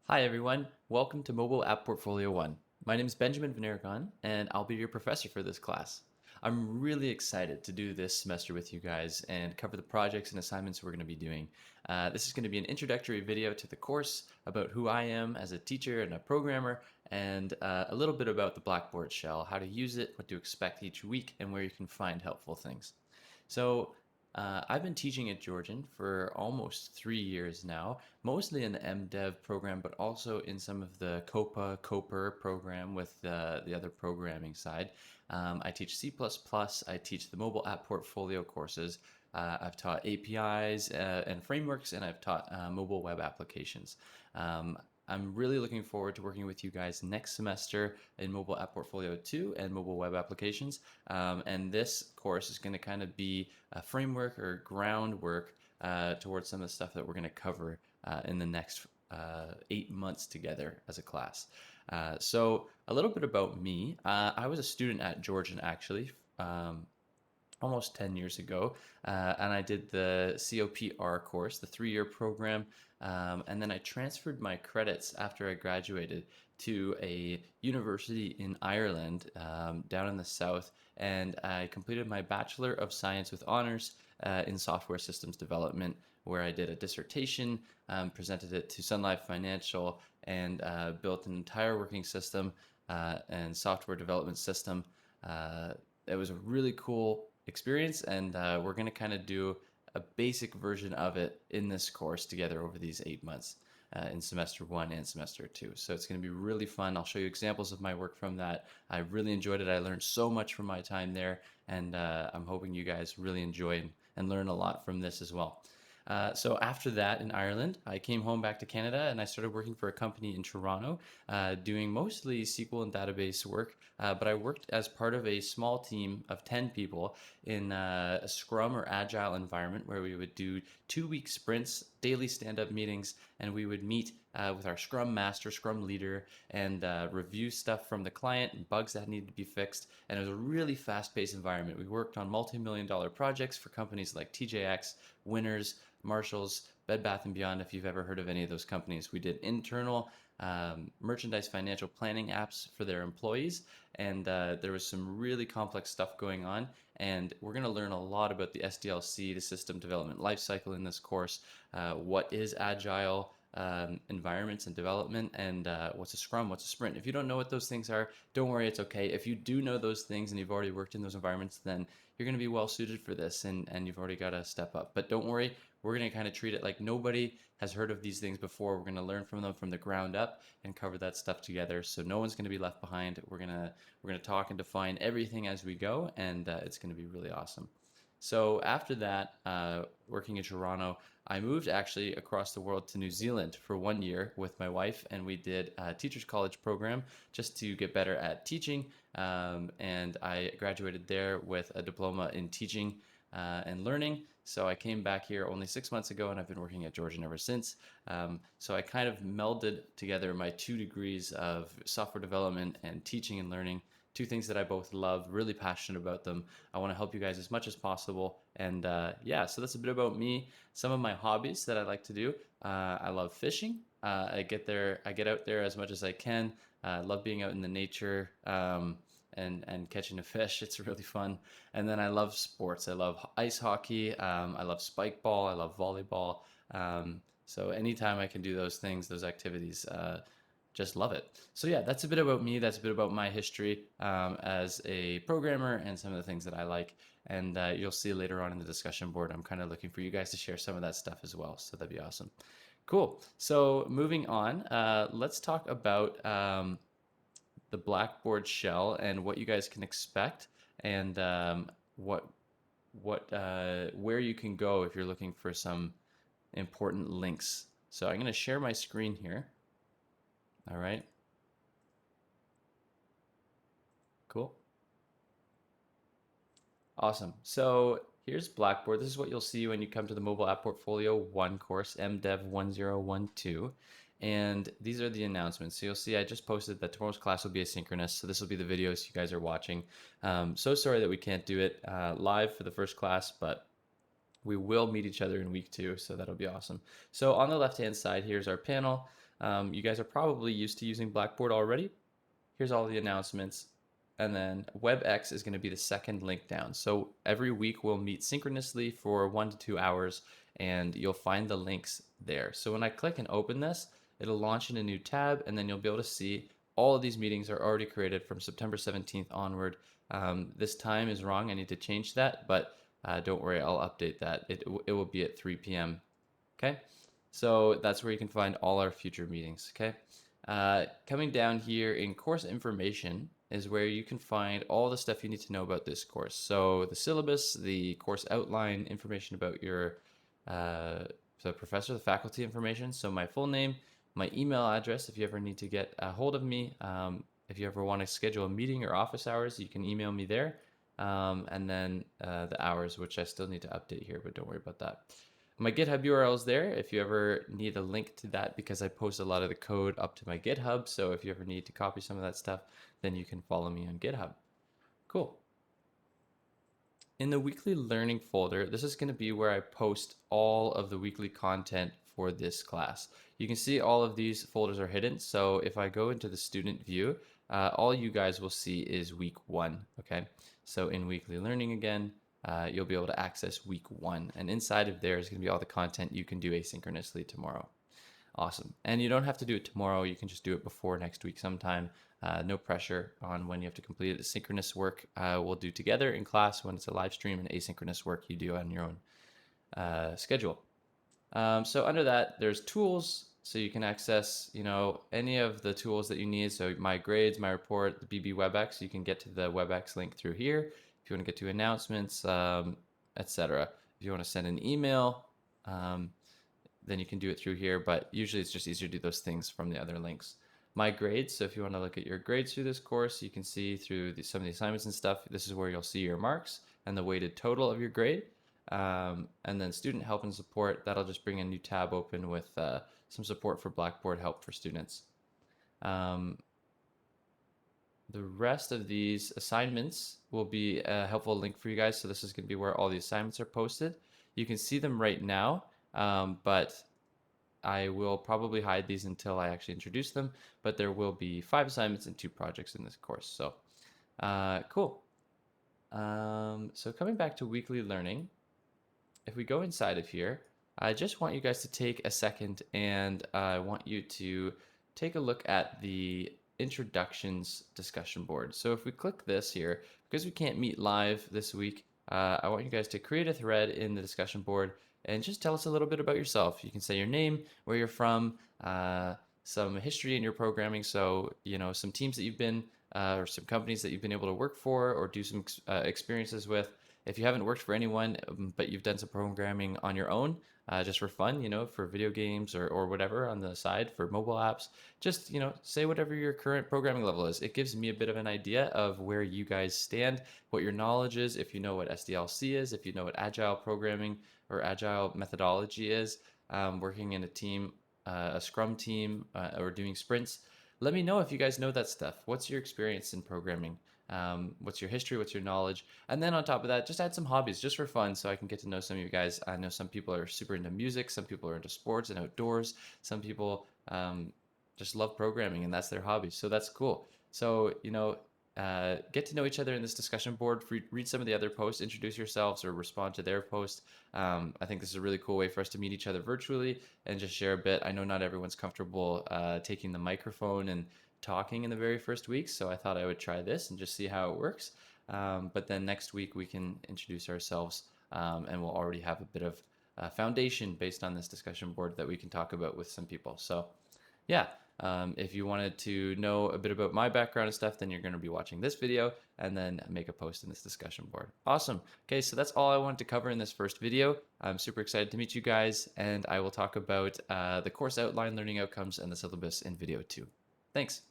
Hi everyone, welcome to Mobile App Portfolio 1. My name is Benjamin Venergon and I'll be your professor for this class. I'm really excited to do this semester with you guys and cover the projects and assignments we're going to be doing. This is going to be an introductory video to the course about who I am as a teacher and a programmer and a little bit about the Blackboard Shell, how to use it, what to expect each week, and where you can find helpful things. I've been teaching at Georgian for almost 3 years now, mostly in the MDEV program, but also in some of the COPA, COPER program with the other programming side. I teach C++, I teach the mobile app portfolio courses. I've taught APIs and frameworks, and I've taught mobile web applications. Um, I'm really looking forward to working with you guys next semester in Mobile App Portfolio 2 and mobile web applications. And this course is going to kind of be a framework or groundwork towards some of the stuff that we're going to cover in the next 8 months together as a class. So a little bit about me. I was a student at Georgian actually. Almost 10 years ago, and I did the COPR course, the 3-year program, and then I transferred my credits after I graduated to a university in Ireland, down in the south, and I completed my Bachelor of Science with honors in software systems development, where I did a dissertation, presented it to Sun Life Financial, and built an entire working system and software development system. It was a really cool experience, and we're going to kind of do a basic version of it in this course together over these 8 months in semester 1 and semester 2. So it's going to be really fun. I'll show you examples of my work from that. I really enjoyed it. I learned so much from my time there, and I'm hoping you guys really enjoy and learn a lot from this as well. So after that in Ireland, I came home back to Canada and I started working for a company in Toronto, doing mostly SQL and database work. But I worked as part of a small team of 10 people in a Scrum or Agile environment where we would do 2-week sprints, daily stand-up meetings, and we would meet with our Scrum Master, Scrum Leader, and review stuff from the client and bugs that needed to be fixed. And it was a really fast-paced environment. We worked on multi-million-dollar projects for companies like TJX, Winners, Marshalls, Bed Bath & Beyond, if you've ever heard of any of those companies. We did internal merchandise financial planning apps for their employees, and there was some really complex stuff going on. And we're going to learn a lot about the SDLC, the system development lifecycle in this course. What is agile environments and development, and what's a scrum, what's a sprint. If you don't know what those things are, don't worry, it's okay. If you do know those things and you've already worked in those environments, then you're going to be well suited for this, and you've already got to step up. But don't worry, we're going to kind of treat it like nobody has heard of these things before. We're going to learn from them from the ground up and cover that stuff together, so no one's going to be left behind. We're going to talk and define everything as we go, and it's going to be really awesome. So after that, working in Toronto, I moved actually across the world to New Zealand for 1 year with my wife, and we did a teacher's college program just to get better at teaching. And I graduated there with a diploma in teaching and learning. So I came back here only 6 months ago, and I've been working at Georgian ever since. So I kind of melded together my 2 degrees of software development and teaching and learning, two things that I both love, really passionate about them. I want to help you guys as much as possible. And yeah, so that's a bit about me. Some of my hobbies that I like to do. I love fishing. I get out there as much as I can. I love being out in the nature. And catching a fish. It's really fun. And then I love sports. I love ice hockey. I love spike ball. I love volleyball. So anytime I can do those things, those activities, just love it. So yeah, that's a bit about me. That's a bit about my history as a programmer and some of the things that I like. And you'll see later on in the discussion board, I'm kind of looking for you guys to share some of that stuff as well. So that'd be awesome. Cool. So moving on, let's talk about the Blackboard Shell and what you guys can expect, and where you can go if you're looking for some important links. So I'm going to share my screen here. All right. Cool. Awesome. So here's Blackboard. This is what you'll see when you come to the Mobile App Portfolio 1 course, MDEV1012. And these are the announcements. So you'll see I just posted that tomorrow's class will be asynchronous. So this will be the videos you guys are watching. So sorry that we can't do it live for the first class, but we will meet each other in week 2. So that'll be awesome. So on the left-hand side, here's our panel. You guys are probably used to using Blackboard already. Here's all the announcements. And then WebEx is going to be the second link down. So every week we'll meet synchronously for 1 to 2 hours, and you'll find the links there. So when I click and open this, it'll launch in a new tab, and then you'll be able to see all of these meetings are already created from September 17th onward. This time is wrong. I need to change that, but don't worry, I'll update that. It will be at 3 p.m. Okay, so that's where you can find all our future meetings. Okay, coming down here in course information is where you can find all the stuff you need to know about this course. So the syllabus, the course outline, information about your the professor, the faculty information. So my full name, my email address if you ever need to get a hold of me. If you ever want to schedule a meeting or office hours, you can email me there. And then the hours, which I still need to update here, but don't worry about that. My GitHub URL is there if you ever need a link to that, because I post a lot of the code up to my GitHub. So if you ever need to copy some of that stuff, then you can follow me on GitHub. Cool. In the weekly learning folder, this is going to be where I post all of the weekly content for this class. You can see all of these folders are hidden. So if I go into the student view, all you guys will see is week 1. Okay. So in weekly learning again, you'll be able to access week 1. And inside of there is going to be all the content you can do asynchronously tomorrow. Awesome. And you don't have to do it tomorrow. You can just do it before next week sometime. No pressure on when you have to complete it. The synchronous work we'll do together in class when it's a live stream, and asynchronous work you do on your own schedule. So under that, there's tools. So you can access, any of the tools that you need. So my grades, my report, the BB WebEx, you can get to the WebEx link through here. If you want to get to announcements, etc. If you want to send an email, then you can do it through here. But usually it's just easier to do those things from the other links. My grades, so if you want to look at your grades through this course, you can see through some of the assignments and stuff. This is where you'll see your marks and the weighted total of your grade. And then student help and support, that'll just bring a new tab open with some support for Blackboard help for students. The rest of these assignments will be a helpful link for you guys. So this is going to be where all the assignments are posted. You can see them right now, but I will probably hide these until I actually introduce them. But there will be 5 assignments and 2 projects in this course. So cool. So coming back to weekly learning, if we go inside of here, I just want you guys to take a second, and I want you to take a look at the introductions discussion board. So if we click this here, because we can't meet live this week, I want you guys to create a thread in the discussion board and just tell us a little bit about yourself. You can say your name, where you're from, some history in your programming. So, some teams that you've been, or some companies that you've been able to work for or do some experiences with. If you haven't worked for anyone, but you've done some programming on your own, just for fun, for video games or whatever on the side for mobile apps, just, say whatever your current programming level is. It gives me a bit of an idea of where you guys stand, what your knowledge is, if you know what SDLC is, if you know what agile programming or agile methodology is, working in a team, a scrum team, or doing sprints. Let me know if you guys know that stuff. What's your experience in programming? What's your history? What's your knowledge? And then on top of that, just add some hobbies just for fun so I can get to know some of you guys. I know some people are super into music. Some people are into sports and outdoors. Some people just love programming and that's their hobby. So that's cool. So, get to know each other in this discussion board. Read some of the other posts, introduce yourselves, or respond to their post. I think this is a really cool way for us to meet each other virtually and just share a bit. I know not everyone's comfortable taking the microphone and talking in the very first week, so I thought I would try this and just see how it works. But then next week we can introduce ourselves, and we'll already have a bit of foundation based on this discussion board that we can talk about with some people. So yeah, if you wanted to know a bit about my background and stuff, then you're going to be watching this video and then make a post in this discussion board. Awesome. Okay, so that's all I wanted to cover in this first video. I'm super excited to meet you guys, and I will talk about the course outline, learning outcomes, and the syllabus in video 2. Thanks.